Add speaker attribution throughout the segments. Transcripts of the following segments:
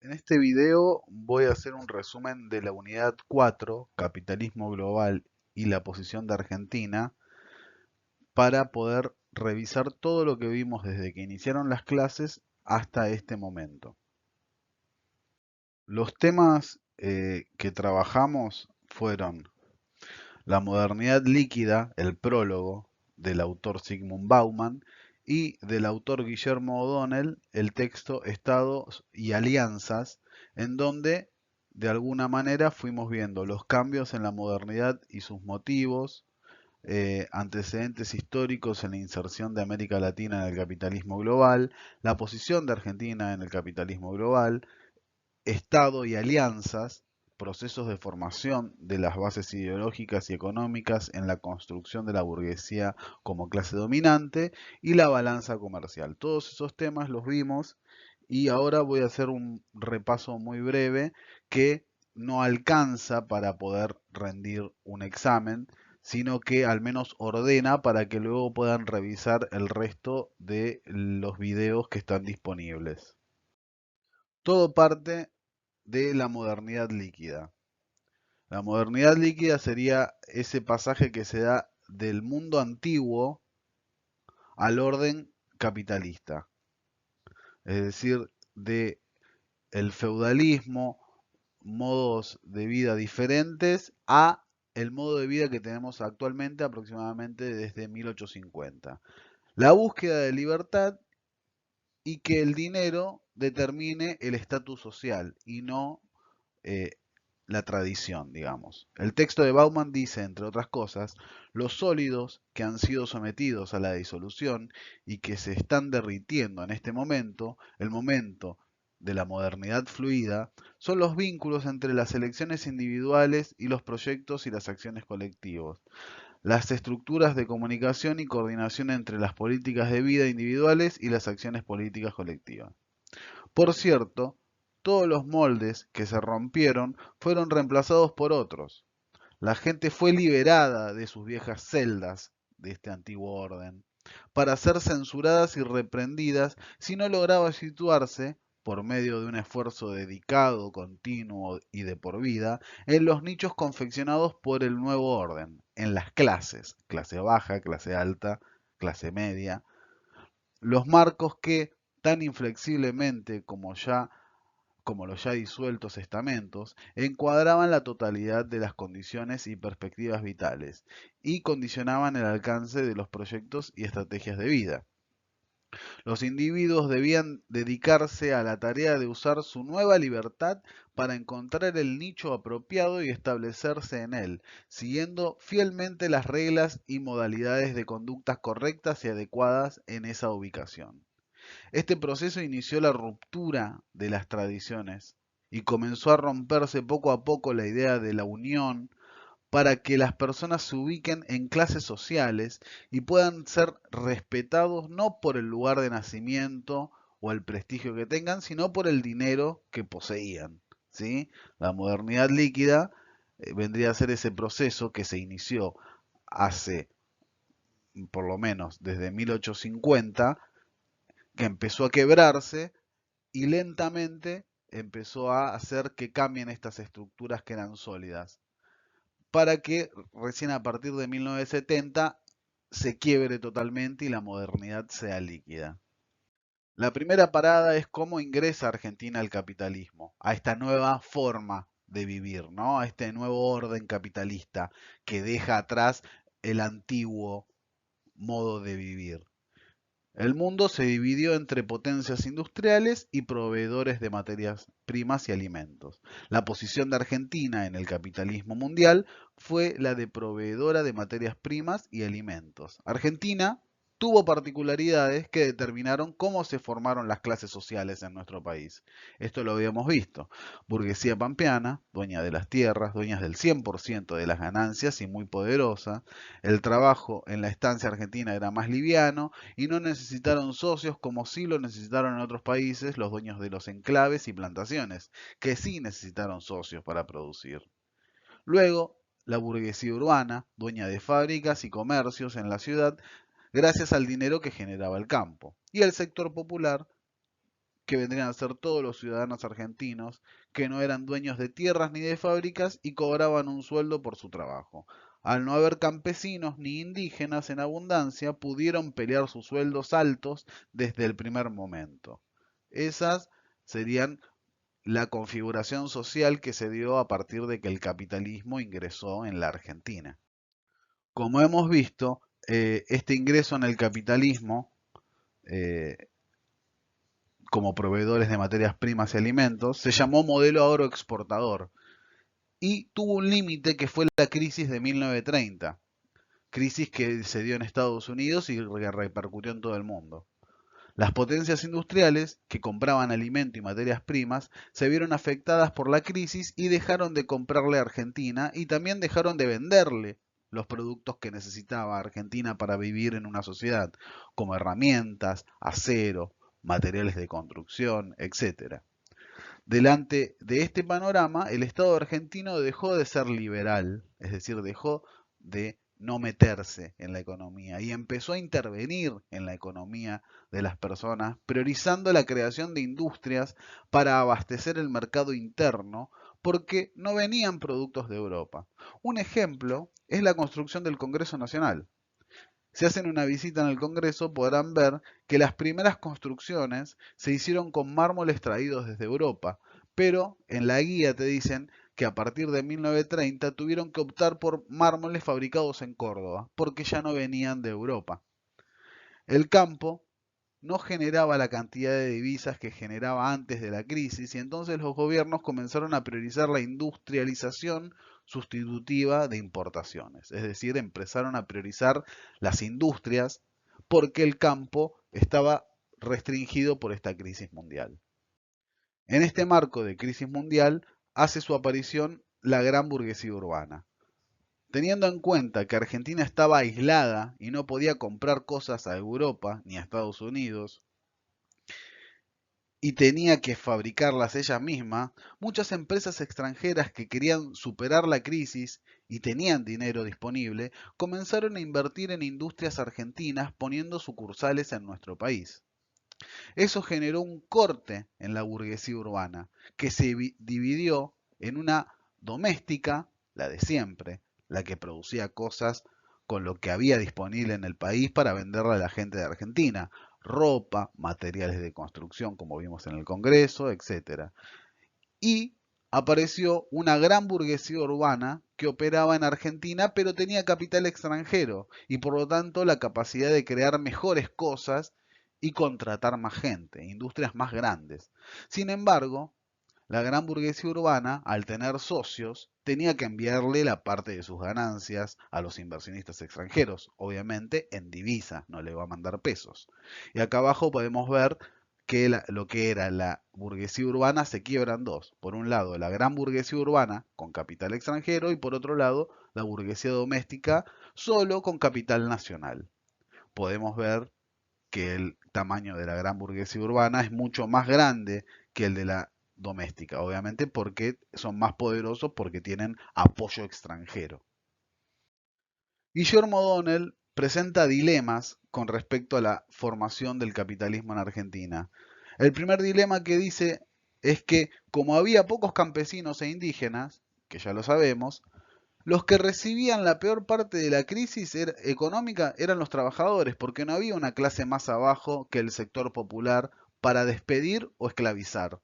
Speaker 1: En este video voy a hacer un resumen de la unidad 4, Capitalismo Global y la posición de Argentina, para poder revisar todo lo que vimos desde que iniciaron las clases hasta este momento. Los temas que trabajamos fueron la modernidad líquida, el prólogo del autor Zygmunt Bauman, y del autor Guillermo O'Donnell, el texto Estados y Alianzas, en donde de alguna manera fuimos viendo los cambios en la modernidad y sus motivos, antecedentes históricos en la inserción de América Latina en el capitalismo global, la posición de Argentina en el capitalismo global, Estado y alianzas, procesos de formación de las bases ideológicas y económicas en la construcción de la burguesía como clase dominante y la balanza comercial. Todos esos temas los vimos y ahora voy a hacer un repaso muy breve que no alcanza para poder rendir un examen, sino que al menos ordena para que luego puedan revisar el resto de los videos que están disponibles. Todo parte de la modernidad líquida. La modernidad líquida sería ese pasaje que se da del mundo antiguo al orden capitalista, es decir, de el feudalismo, modos de vida diferentes a el modo de vida que tenemos actualmente aproximadamente desde 1850. La búsqueda de libertad y que el dinero determine el estatus social y no eh, la tradición, digamos. El texto de Bauman dice, entre otras cosas, los sólidos que han sido sometidos a la disolución y que se están derritiendo en este momento, el momento de la modernidad fluida, son los vínculos entre las elecciones individuales y los proyectos y las acciones colectivos, las estructuras de comunicación y coordinación entre las políticas de vida individuales y las acciones políticas colectivas. Por cierto, todos los moldes que se rompieron fueron reemplazados por otros. La gente fue liberada de sus viejas celdas de este antiguo orden para ser censuradas y reprendidas si no lograba situarse, por medio de un esfuerzo dedicado, continuo y de por vida, en los nichos confeccionados por el nuevo orden, en las clases, clase baja, clase alta, clase media, los marcos que, tan inflexiblemente como los ya disueltos estamentos, encuadraban la totalidad de las condiciones y perspectivas vitales y condicionaban el alcance de los proyectos y estrategias de vida. Los individuos debían dedicarse a la tarea de usar su nueva libertad para encontrar el nicho apropiado y establecerse en él, siguiendo fielmente las reglas y modalidades de conductas correctas y adecuadas en esa ubicación. Este proceso inició la ruptura de las tradiciones y comenzó a romperse poco a poco la idea de la unión para que las personas se ubiquen en clases sociales y puedan ser respetados no por el lugar de nacimiento o el prestigio que tengan, sino por el dinero que poseían. ¿Sí? La modernidad líquida vendría a ser ese proceso que se inició hace por lo menos desde 1850, que empezó a quebrarse y lentamente empezó a hacer que cambien estas estructuras que eran sólidas, para que recién a partir de 1970 se quiebre totalmente y la modernidad sea líquida. La primera parada es cómo ingresa Argentina al capitalismo, a esta nueva forma de vivir, ¿no? A este nuevo orden capitalista que deja atrás el antiguo modo de vivir. El mundo se dividió entre potencias industriales y proveedores de materias primas y alimentos. La posición de Argentina en el capitalismo mundial fue la de proveedora de materias primas y alimentos. Argentina tuvo particularidades que determinaron cómo se formaron las clases sociales en nuestro país. Esto lo habíamos visto. Burguesía pampeana, dueña de las tierras, dueñas del 100% de las ganancias y muy poderosa. El trabajo en la estancia argentina era más liviano y no necesitaron socios como sí lo necesitaron en otros países los dueños de los enclaves y plantaciones, que sí necesitaron socios para producir. Luego, la burguesía urbana, dueña de fábricas y comercios en la ciudad, gracias al dinero que generaba el campo. Y el sector popular, que vendrían a ser todos los ciudadanos argentinos, que no eran dueños de tierras ni de fábricas y cobraban un sueldo por su trabajo. Al no haber campesinos ni indígenas en abundancia, pudieron pelear sus sueldos altos desde el primer momento. Esas serían la configuración social que se dio a partir de que el capitalismo ingresó en la Argentina. Como hemos visto, este ingreso en el capitalismo eh, como proveedores de materias primas y alimentos se llamó modelo agroexportador y tuvo un límite que fue la crisis de 1930, crisis que se dio en Estados Unidos y que repercutió en todo el mundo. Las potencias industriales, que compraban alimento y materias primas, se vieron afectadas por la crisis y dejaron de comprarle a Argentina y también dejaron de venderle los productos que necesitaba Argentina para vivir en una sociedad, como herramientas, acero, materiales de construcción, etc. Delante de este panorama, el Estado argentino dejó de ser liberal, es decir, dejó de no meterse en la economía y empezó a intervenir en la economía de las personas, priorizando la creación de industrias para abastecer el mercado interno porque no venían productos de Europa. Un ejemplo es la construcción del Congreso Nacional. Si hacen una visita en el Congreso podrán ver que las primeras construcciones se hicieron con mármoles traídos desde Europa, pero en la guía te dicen que a partir de 1930 tuvieron que optar por mármoles fabricados en Córdoba, porque ya no venían de Europa. El campo no generaba la cantidad de divisas que generaba antes de la crisis y entonces los gobiernos comenzaron a priorizar la industrialización sustitutiva de importaciones, es decir, empezaron a priorizar las industrias porque el campo estaba restringido por esta crisis mundial. En este marco de crisis mundial hace su aparición la gran burguesía urbana. Teniendo en cuenta que Argentina estaba aislada y no podía comprar cosas a Europa ni a Estados Unidos, y tenía que fabricarlas ella misma, muchas empresas extranjeras que querían superar la crisis y tenían dinero disponible, comenzaron a invertir en industrias argentinas poniendo sucursales en nuestro país. Eso generó un corte en la burguesía urbana, que se dividió en una doméstica, la de siempre, la que producía cosas con lo que había disponible en el país para venderle a la gente de Argentina, ropa, materiales de construcción, como vimos en el Congreso, etc. Y apareció una gran burguesía urbana que operaba en Argentina, pero tenía capital extranjero y por lo tanto la capacidad de crear mejores cosas y contratar más gente, industrias más grandes. Sin embargo, la gran burguesía urbana, al tener socios, tenía que enviarle la parte de sus ganancias a los inversionistas extranjeros, obviamente en divisa, no le va a mandar pesos. Y acá abajo podemos ver que lo que era la burguesía urbana se quiebra en dos. Por un lado, la gran burguesía urbana con capital extranjero y por otro lado, la burguesía doméstica solo con capital nacional. Podemos ver que el tamaño de la gran burguesía urbana es mucho más grande que el de la doméstica, obviamente porque son más poderosos porque tienen apoyo extranjero. Guillermo O'Donnell presenta dilemas con respecto a la formación del capitalismo en Argentina. El primer dilema que dice es que como había pocos campesinos e indígenas, que ya lo sabemos, los que recibían la peor parte de la crisis económica eran los trabajadores, porque no había una clase más abajo que el sector popular para despedir o esclavizar.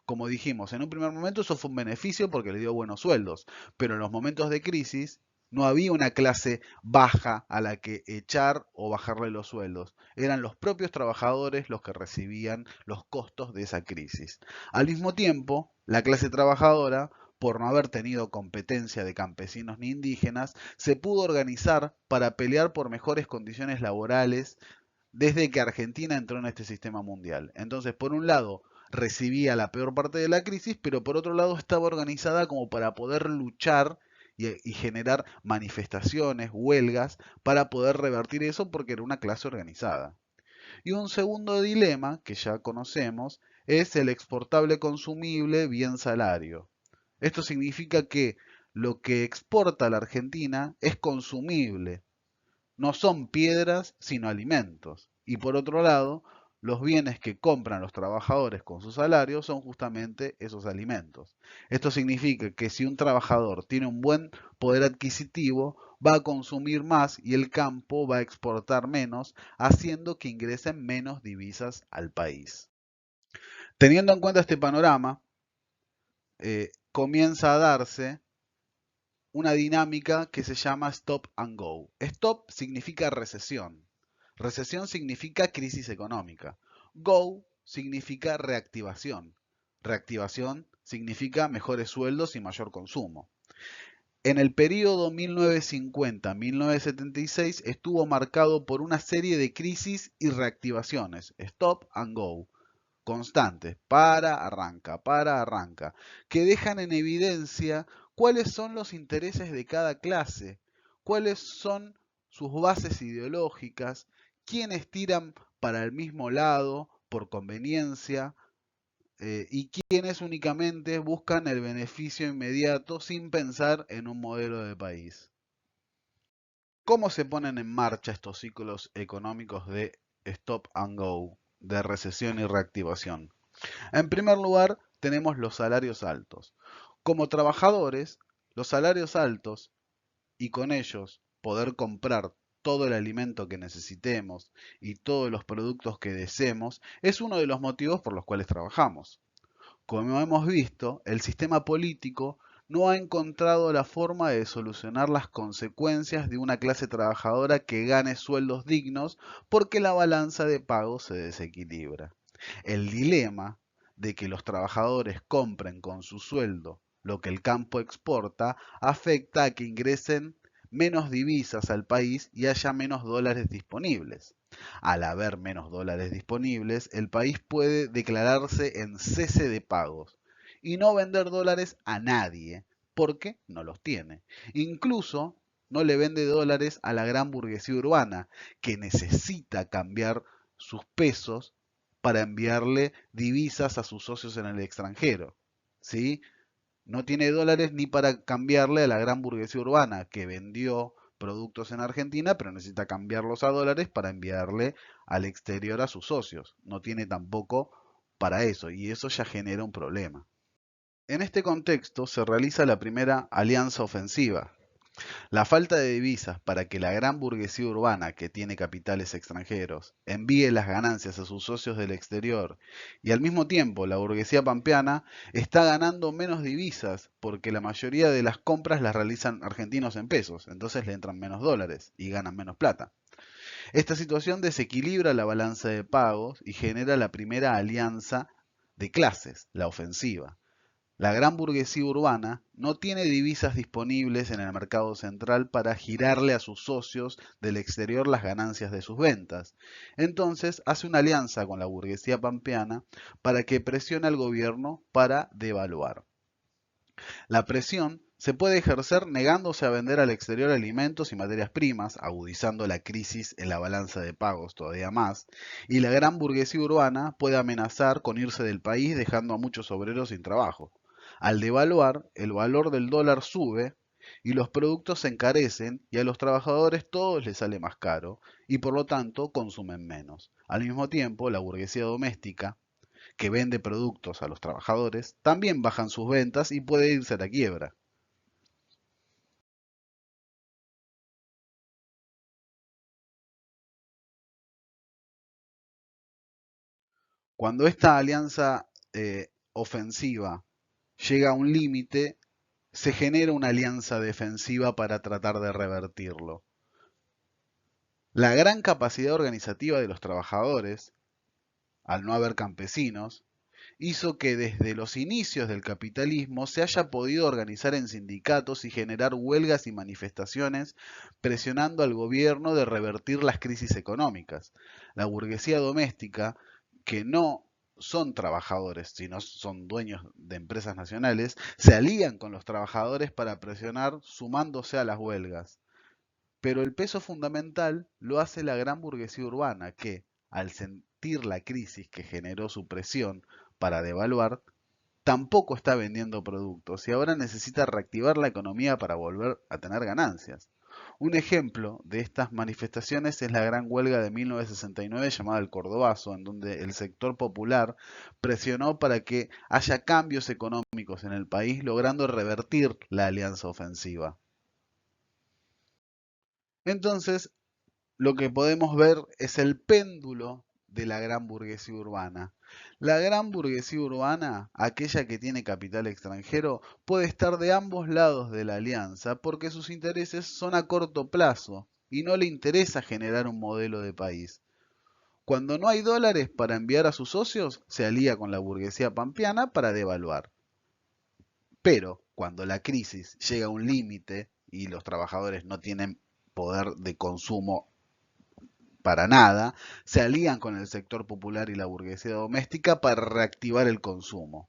Speaker 1: Como dijimos, en un primer momento eso fue un beneficio porque le dio buenos sueldos, pero en los momentos de crisis no había una clase baja a la que echar o bajarle los sueldos. Eran los propios trabajadores los que recibían los costos de esa crisis. Al mismo tiempo, la clase trabajadora por no haber tenido competencia de campesinos ni indígenas, se pudo organizar para pelear por mejores condiciones laborales desde que Argentina entró en este sistema mundial. Entonces, por un lado, recibía la peor parte de la crisis, pero por otro lado estaba organizada como para poder luchar y generar manifestaciones, huelgas, para poder revertir eso porque era una clase organizada. Y un segundo dilema, que ya conocemos, es el exportable consumible bien salario. Esto significa que lo que exporta la Argentina es consumible, no son piedras, sino alimentos. Y por otro lado, los bienes que compran los trabajadores con sus salarios son justamente esos alimentos. Esto significa que si un trabajador tiene un buen poder adquisitivo, va a consumir más y el campo va a exportar menos, haciendo que ingresen menos divisas al país. Teniendo en cuenta este panorama, comienza a darse una dinámica que se llama stop and go. Stop significa recesión. Recesión significa crisis económica. Go significa reactivación. Reactivación significa mejores sueldos y mayor consumo. En el periodo 1950-1976 estuvo marcado por una serie de crisis y reactivaciones, stop and go, constantes, para, arranca, que dejan en evidencia cuáles son los intereses de cada clase, cuáles son sus bases ideológicas, quiénes tiran para el mismo lado por conveniencia, y quienes únicamente buscan el beneficio inmediato sin pensar en un modelo de país. ¿Cómo se ponen en marcha estos ciclos económicos de stop and go, de recesión y reactivación? En primer lugar, tenemos los salarios altos. Como trabajadores, los salarios altos y con ellos poder comprar todo el alimento que necesitemos y todos los productos que deseemos es uno de los motivos por los cuales trabajamos. Como hemos visto, el sistema político no ha encontrado la forma de solucionar las consecuencias de una clase trabajadora que gane sueldos dignos porque la balanza de pagos se desequilibra. El dilema de que los trabajadores compren con su sueldo lo que el campo exporta afecta a que ingresen menos divisas al país y haya menos dólares disponibles. Al haber menos dólares disponibles, el país puede declararse en cese de pagos y no vender dólares a nadie porque no los tiene. Incluso no le vende dólares a la gran burguesía urbana que necesita cambiar sus pesos para enviarle divisas a sus socios en el extranjero. ¿Sí? No tiene dólares ni para cambiarle a la gran burguesía urbana que vendió productos en Argentina, pero necesita cambiarlos a dólares para enviarle al exterior a sus socios. No tiene tampoco para eso y eso ya genera un problema. En este contexto se realiza la primera alianza ofensiva. La falta de divisas para que la gran burguesía urbana, que tiene capitales extranjeros, envíe las ganancias a sus socios del exterior y al mismo tiempo la burguesía pampeana está ganando menos divisas porque la mayoría de las compras las realizan argentinos en pesos, entonces le entran menos dólares y ganan menos plata. Esta situación desequilibra la balanza de pagos y genera la primera alianza de clases, la ofensiva. La gran burguesía urbana no tiene divisas disponibles en el mercado central para girarle a sus socios del exterior las ganancias de sus ventas. Entonces hace una alianza con la burguesía pampeana para que presione al gobierno para devaluar. La presión se puede ejercer negándose a vender al exterior alimentos y materias primas, agudizando la crisis en la balanza de pagos todavía más, y la gran burguesía urbana puede amenazar con irse del país dejando a muchos obreros sin trabajo. Al devaluar, el valor del dólar sube y los productos se encarecen y a los trabajadores todo les sale más caro y por lo tanto consumen menos. Al mismo tiempo, la burguesía doméstica que vende productos a los trabajadores, también bajan sus ventas y puede irse a la quiebra. Cuando esta alianza ofensiva llega a un límite, se genera una alianza defensiva para tratar de revertirlo. La gran capacidad organizativa de los trabajadores, al no haber campesinos, hizo que desde los inicios del capitalismo se haya podido organizar en sindicatos y generar huelgas y manifestaciones presionando al gobierno de revertir las crisis económicas. La burguesía doméstica, que no son trabajadores, sino son dueños de empresas nacionales, se alían con los trabajadores para presionar sumándose a las huelgas. Pero el peso fundamental lo hace la gran burguesía urbana, que, al sentir la crisis que generó su presión para devaluar, tampoco está vendiendo productos y ahora necesita reactivar la economía para volver a tener ganancias. Un ejemplo de estas manifestaciones es la gran huelga de 1969 llamada el Cordobazo, en donde el sector popular presionó para que haya cambios económicos en el país, logrando revertir la alianza ofensiva. Entonces, lo que podemos ver es el péndulo de la gran burguesía urbana. La gran burguesía urbana, aquella que tiene capital extranjero, puede estar de ambos lados de la alianza porque sus intereses son a corto plazo y no le interesa generar un modelo de país. Cuando no hay dólares para enviar a sus socios, se alía con la burguesía pampeana para devaluar. Pero cuando la crisis llega a un límite y los trabajadores no tienen poder de consumo para nada, se alían con el sector popular y la burguesía doméstica para reactivar el consumo.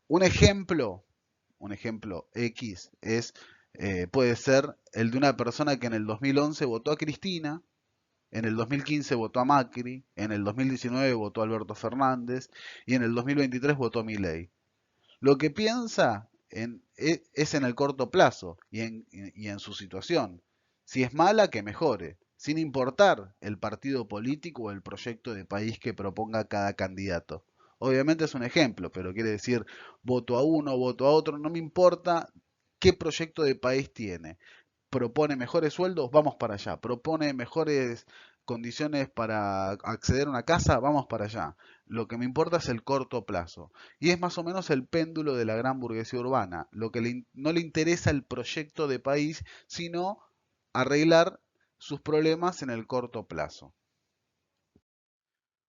Speaker 1: Un ejemplo, un ejemplo X puede ser el de una persona que en el 2011 votó a Cristina, en el 2015 votó a Macri, en el 2019 votó a Alberto Fernández y en el 2023 votó a Milei. Lo que piensa es en el corto plazo y en su situación. Si es mala, que mejore, sin importar el partido político o el proyecto de país que proponga cada candidato. Obviamente es un ejemplo, pero quiere decir voto a uno, voto a otro, no me importa qué proyecto de país tiene. Propone mejores sueldos, vamos para allá. Propone mejores condiciones para acceder a una casa, vamos para allá. Lo que me importa es el corto plazo. Y es más o menos el péndulo de la gran burguesía urbana. Lo que no le interesa el proyecto de país, sino arreglar sus problemas en el corto plazo.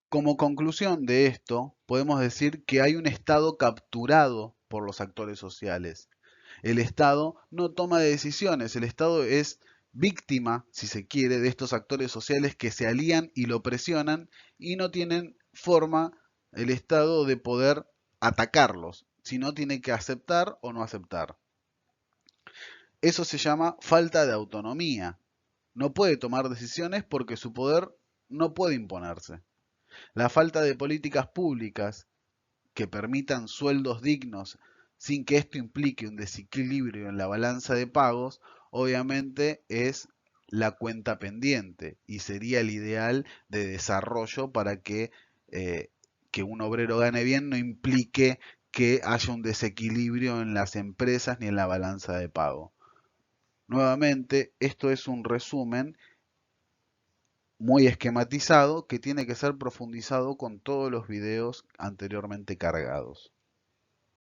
Speaker 1: Como conclusión de esto, podemos decir que hay un Estado capturado por los actores sociales. El Estado no toma decisiones, el Estado es víctima, si se quiere, de estos actores sociales que se alían y lo presionan y no tienen forma el Estado de poder atacarlos, sino tiene que aceptar o no aceptar. Eso se llama falta de autonomía. No puede tomar decisiones porque su poder no puede imponerse. La falta de políticas públicas que permitan sueldos dignos sin que esto implique un desequilibrio en la balanza de pagos, obviamente es la cuenta pendiente y sería el ideal de desarrollo para que un obrero gane bien no implique que haya un desequilibrio en las empresas ni en la balanza de pago. Nuevamente, esto es un resumen muy esquematizado que tiene que ser profundizado con todos los videos anteriormente cargados.